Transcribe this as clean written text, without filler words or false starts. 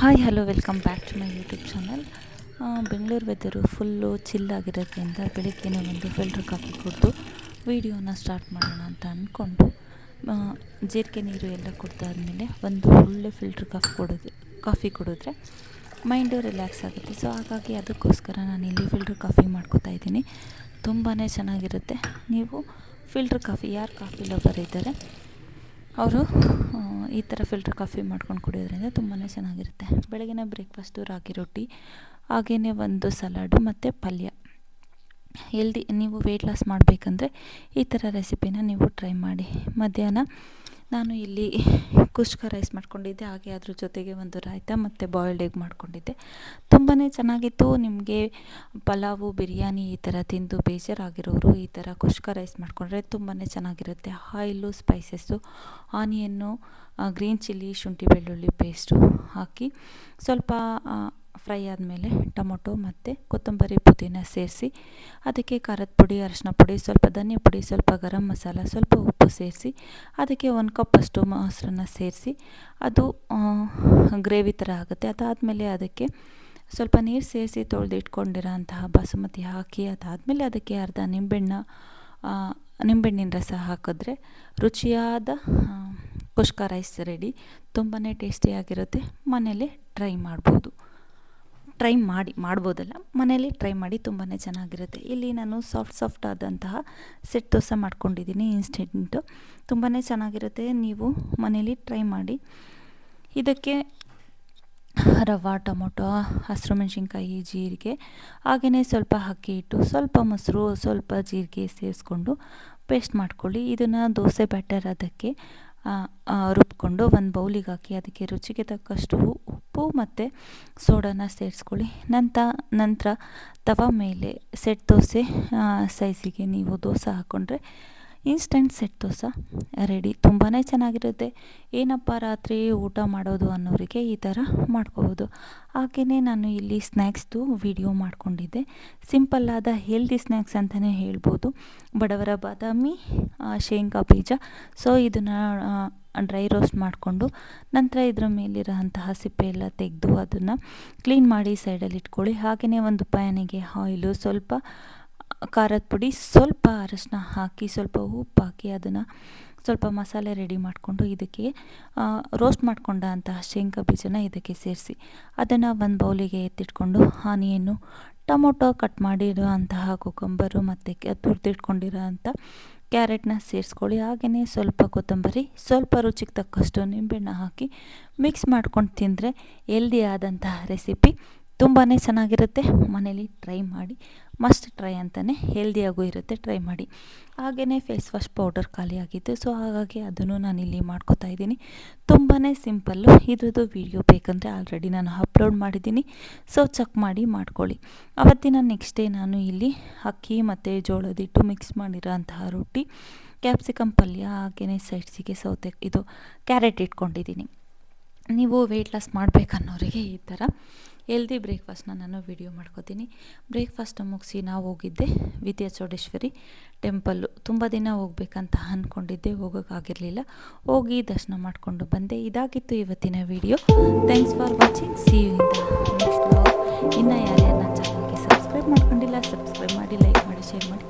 Hi hello welcome back to my YouTube channel. Bengaluru weather full ಚಿಲ್ಲಾಗಿರೋದ್ರಿಂದ ಬೆಳಿಗ್ಗೆನೇ ಒಂದು filter coffee ಕುಡಿದು ವೀಡಿಯೋನ ಸ್ಟಾರ್ಟ್ ಮಾಡೋಣ ಅಂತ ಅಂದ್ಕೊಂಡು ಜೀರಿಗೆ ನೀರು ಎಲ್ಲ ಕುಡ್ದಾದ್ಮೇಲೆ ಒಂದು ಒಳ್ಳೆ ಫಿಲ್ಟರ್ ಕಾಫಿ ಕುಡಿದ್ರೆ ಮೈಂಡು ರಿಲ್ಯಾಕ್ಸ್ ಆಗುತ್ತೆ. ಸೊ ಹಾಗಾಗಿ ಅದಕ್ಕೋಸ್ಕರ ನಾನು ಇಲ್ಲಿ ಫಿಲ್ಟರ್ ಕಾಫಿ ಮಾಡ್ಕೋತಾ ಇದ್ದೀನಿ. ತುಂಬಾ ಚೆನ್ನಾಗಿರುತ್ತೆ. ನೀವು ಫಿಲ್ಟರ್ ಕಾಫಿ ಯಾರು ಕಾಫಿ ಲವರ್ ಇದ್ದಾರೆ ಅವರು ಈ ಥರ ಫಿಲ್ಟರ್ ಕಾಫಿ ಮಾಡ್ಕೊಂಡು ಕುಡಿಯೋದ್ರಿಂದ ತುಂಬಾ ಚೆನ್ನಾಗಿರುತ್ತೆ. ಬೆಳಗಿನ ಬ್ರೇಕ್ಫಾಸ್ಟು ರಾಗಿ ರೊಟ್ಟಿ, ಹಾಗೆಯೇ ಒಂದು ಸಲಾಡು ಮತ್ತು ಪಲ್ಯ. ನೀವು ವೆಯ್ಟ್ ಲಾಸ್ ಮಾಡಬೇಕಂದ್ರೆ ಈ ಥರ ರೆಸಿಪಿನ ನೀವು ಟ್ರೈ ಮಾಡಿ. ಮಧ್ಯಾಹ್ನ ನಾನು ಇಲ್ಲಿ ಕುಷ್ಕ ರೈಸ್ ಮಾಡ್ಕೊಂಡಿದ್ದೆ, ಹಾಗೆ ಅದ್ರ ಜೊತೆಗೆ ಒಂದು ರಾಯ್ತ ಮತ್ತು ಬಾಯ್ಲ್ಡ್ ಎಗ್ ಮಾಡ್ಕೊಂಡಿದ್ದೆ. ತುಂಬಾ ಚೆನ್ನಾಗಿತ್ತು. ನಿಮಗೆ ಪಲಾವು, ಬಿರಿಯಾನಿ ಈ ಥರ ತಿಂದು ಬೇಜಾರಾಗಿರೋರು ಈ ಥರ ಕುಷ್ಕ ರೈಸ್ ಮಾಡಿಕೊಂಡ್ರೆ ತುಂಬಾ ಚೆನ್ನಾಗಿರುತ್ತೆ. Oil, spices, onion, green chilli, ಶುಂಠಿ ಬೆಳ್ಳುಳ್ಳಿ ಪೇಸ್ಟು ಹಾಕಿ ಸ್ವಲ್ಪ ಫ್ರೈ ಆದಮೇಲೆ ಟೊಮೊಟೊ ಮತ್ತು ಕೊತ್ತಂಬರಿ ಪುದೀನ ಸೇರಿಸಿ ಅದಕ್ಕೆ ಖಾರದ ಪುಡಿ, ಅರಿಶಿನ ಪುಡಿ, ಸ್ವಲ್ಪ ಧನಿಯಾ ಪುಡಿ, ಸ್ವಲ್ಪ ಗರಂ ಮಸಾಲ, ಸ್ವಲ್ಪ ಉಪ್ಪು ಸೇರಿಸಿ ಅದಕ್ಕೆ 1 ಕಪ್ಪಷ್ಟು ಮೊಸರನ್ನ ಸೇರಿಸಿ ಅದು ಗ್ರೇವಿ ಥರ ಆಗುತ್ತೆ. ಅದಾದಮೇಲೆ ಅದಕ್ಕೆ ಸ್ವಲ್ಪ ನೀರು ಸೇರಿಸಿ ತೊಳೆದಿಟ್ಕೊಂಡಿರೋ ಅಂತಹ ಬಾಸುಮತಿ ಹಾಕಿ ಅದಾದಮೇಲೆ ಅದಕ್ಕೆ ಅರ್ಧ ನಿಂಬೆಹಣ್ಣಿನ ರಸ ಹಾಕಿದ್ರೆ ರುಚಿಯಾದ ಕುಷ್ಕ ರೈಸ್ ರೆಡಿ. ತುಂಬಾ ಟೇಸ್ಟಿಯಾಗಿರುತ್ತೆ. ಮನೇಲಿ ಮಾಡ್ಬೋದಲ್ಲ, ಮನೇಲಿ ಟ್ರೈ ಮಾಡಿ. ತುಂಬಾ ಚೆನ್ನಾಗಿರುತ್ತೆ. ಇಲ್ಲಿ ನಾನು ಸಾಫ್ಟ್ ಆದಂತಹ ಸೆಟ್ ದೋಸೆ ಮಾಡ್ಕೊಂಡಿದ್ದೀನಿ ಇನ್ಸ್ಟೆಂಟು. ತುಂಬಾ ಚೆನ್ನಾಗಿರುತ್ತೆ. ನೀವು ಮನೇಲಿ ಟ್ರೈ ಮಾಡಿ. ಇದಕ್ಕೆ ರವೆ, ಟೊಮೊಟೊ, ಹಸಿರು ಮೆಣಸಿನ್ಕಾಯಿ, ಜೀರಿಗೆ, ಹಾಗೆಯೇ ಸ್ವಲ್ಪ ಅಕ್ಕಿ ಹಿಟ್ಟು, ಸ್ವಲ್ಪ ಮೊಸರು, ಸ್ವಲ್ಪ ಜೀರಿಗೆ ಸೇರಿಸ್ಕೊಂಡು ಪೇಸ್ಟ್ ಮಾಡ್ಕೊಳ್ಳಿ. ಇದನ್ನು ದೋಸೆ ಬ್ಯಾಟರ್ ಅದಕ್ಕೆ ರುಬ್ಕೊಂಡು ಒಂದು ಬೌಲಿಗೆ ಹಾಕಿ ಅದಕ್ಕೆ ರುಚಿಗೆ ತಕ್ಕಷ್ಟು ಉಪ್ಪು ಮತ್ತು ಸೋಡಾನ ಸೇರಿಸ್ಕೊಳ್ಳಿ. ನಂತರ ತವ ಮೇಲೆ ಸೆಟ್ ದೋಸೆ ಸೈಜಿಗೆ ನೀವು ದೋಸೆ ಹಾಕ್ಕೊಂಡ್ರೆ ಇನ್ಸ್ಟೆಂಟ್ ಸೆಟ್ ದೋಸೆ ರೆಡಿ. ತುಂಬಾ ಚೆನ್ನಾಗಿರುತ್ತೆ. ಏನಪ್ಪ ರಾತ್ರಿ ಊಟ ಮಾಡೋದು ಅನ್ನೋರಿಗೆ ಈ ಥರ ಮಾಡ್ಕೋಬೋದು. ಹಾಗೆಯೇ ನಾನು ಇಲ್ಲಿ ಸ್ನ್ಯಾಕ್ಸ್ದು ವಿಡಿಯೋ ಮಾಡ್ಕೊಂಡಿದ್ದೆ. ಸಿಂಪಲ್ಲಾದ ಹೆಲ್ದಿ ಸ್ನ್ಯಾಕ್ಸ್ ಅಂತಲೇ ಹೇಳ್ಬೋದು. ಬಡವರ ಬಾದಾಮಿ, ಶೇಂಗಾ ಬೀಜ. ಸೊ ಇದನ್ನು ಡ್ರೈ ರೋಸ್ಟ್ ಮಾಡಿಕೊಂಡು ನಂತರ ಇದರ ಮೇಲಿರೋ ಅಂತಹ ಸಿಪ್ಪೆ ಎಲ್ಲ ತೆಗೆದು ಅದನ್ನು ಕ್ಲೀನ್ ಮಾಡಿ ಸೈಡಲ್ಲಿ ಇಟ್ಕೊಳ್ಳಿ. ಹಾಗೆಯೇ ಒಂದು ಪ್ಯಾನಿಗೆ ಆಯಿಲು, ಸ್ವಲ್ಪ ಖಾರದ ಪುಡಿ, ಸ್ವಲ್ಪ ಅರಶಿನ ಹಾಕಿ, ಸ್ವಲ್ಪ ಉಪ್ಪು ಹಾಕಿ ಅದನ್ನು ಸ್ವಲ್ಪ ಮಸಾಲೆ ರೆಡಿ ಮಾಡಿಕೊಂಡು ಇದಕ್ಕೆ ರೋಸ್ಟ್ ಮಾಡಿಕೊಂಡ ಅಂತಹ ಶೇಂಗಾ ಬೀಜನ ಇದಕ್ಕೆ ಸೇರಿಸಿ ಅದನ್ನು ಒಂದು ಬೌಲಿಗೆ ಎತ್ತಿಟ್ಕೊಂಡು ಆನಿಯನ್ನು, ಟೊಮೊಟೊ, ಕಟ್ ಮಾಡಿರೋ ಅಂತಹ ಕುಕುಂಬರು ಮತ್ತು ತುರಿದಿಟ್ಕೊಂಡಿರೋ ಅಂಥ ಕ್ಯಾರೆಟ್ನ ಸೇರಿಸ್ಕೊಳ್ಳಿ. ಹಾಗೆಯೇ ಸ್ವಲ್ಪ ಕೊತ್ತಂಬರಿ, ಸ್ವಲ್ಪ ರುಚಿಗೆ ತಕ್ಕಷ್ಟು ನಿಂಬೆಹಣ್ಣು ಹಾಕಿ ಮಿಕ್ಸ್ ಮಾಡ್ಕೊಂಡು ತಿಂದರೆ ಹೆಲ್ದಿ ಆದಂತಹ ರೆಸಿಪಿ. ತುಂಬಾ ಚೆನ್ನಾಗಿರುತ್ತೆ. ಮನೇಲಿ ಟ್ರೈ ಮಾಡಿ. ಮಸ್ಟ್ ಟ್ರೈ ಅಂತಲೇ, ಹೆಲ್ದಿಯಾಗೂ ಇರುತ್ತೆ. ಟ್ರೈ ಮಾಡಿ. ಹಾಗೆಯೇ ಫೇಸ್ ವಾಶ್ ಪೌಡರ್ ಖಾಲಿಯಾಗಿತ್ತು. ಸೊ ಹಾಗಾಗಿ ಅದನ್ನು ನಾನಿಲ್ಲಿ ಮಾಡ್ಕೋತಾ ಇದ್ದೀನಿ. ತುಂಬಾ ಸಿಂಪಲ್ಲು. ಇದ್ರದ್ದು ವೀಡಿಯೋ ಬೇಕಂದರೆ ಆಲ್ರೆಡಿ ನಾನು ಅಪ್ಲೋಡ್ ಮಾಡಿದ್ದೀನಿ. ಸೊ ಚೆಕ್ ಮಾಡಿ ಮಾಡ್ಕೊಳ್ಳಿ. ಅವತ್ತಿನ ನೆಕ್ಸ್ಟ್ ಡೇ ನಾನು ಇಲ್ಲಿ ಅಕ್ಕಿ ಮತ್ತು ಜೋಳದ ಹಿಟ್ಟು ಮಿಕ್ಸ್ ಮಾಡಿರೋ ಅಂತಹ ರೊಟ್ಟಿ, ಕ್ಯಾಪ್ಸಿಕಮ್ ಪಲ್ಯ, ಹಾಗೆಯೇ ಸೈಡ್ಸಿಗೆ ಕ್ಯಾರೆಟ್ ಇಟ್ಕೊಂಡಿದ್ದೀನಿ. ನೀವು ವೆಯ್ಟ್ ಲಾಸ್ ಮಾಡಬೇಕನ್ನೋರಿಗೆ ಈ ಥರ ಹೆಲ್ದಿ ಬ್ರೇಕ್ಫಾಸ್ಟ್ನ ನಾನು ವಿಡಿಯೋ ಮಾಡ್ಕೋತೀನಿ. ಬ್ರೇಕ್ಫಾಸ್ಟ್ ಮುಗಿಸಿ ನಾವು ಹೋಗಿದ್ದೆ ವಿದ್ಯಾ ಚೌಡೇಶ್ವರಿ ಟೆಂಪಲ್ಲು. ತುಂಬ ದಿನ ಹೋಗ್ಬೇಕಂತ ಅಂದ್ಕೊಂಡಿದ್ದೆ, ಹೋಗೋಕ್ಕಾಗಿರಲಿಲ್ಲ. ಹೋಗಿ ದರ್ಶನ ಮಾಡಿಕೊಂಡು ಬಂದೆ. ಇದಾಗಿತ್ತು ಇವತ್ತಿನ video. Thanks for watching. See you in the next vlog. ಇನ್ನು ಯಾರ್ಯಾರು ನನ್ನ ಚಾನಲ್ಗೆ ಸಬ್ಸ್ಕ್ರೈಬ್ ಮಾಡ್ಕೊಂಡಿಲ್ಲ, ಸಬ್ಸ್ಕ್ರೈಬ್ ಮಾಡಿ, ಲೈಕ್ ಮಾಡಿ, ಶೇರ್ ಮಾಡಿ.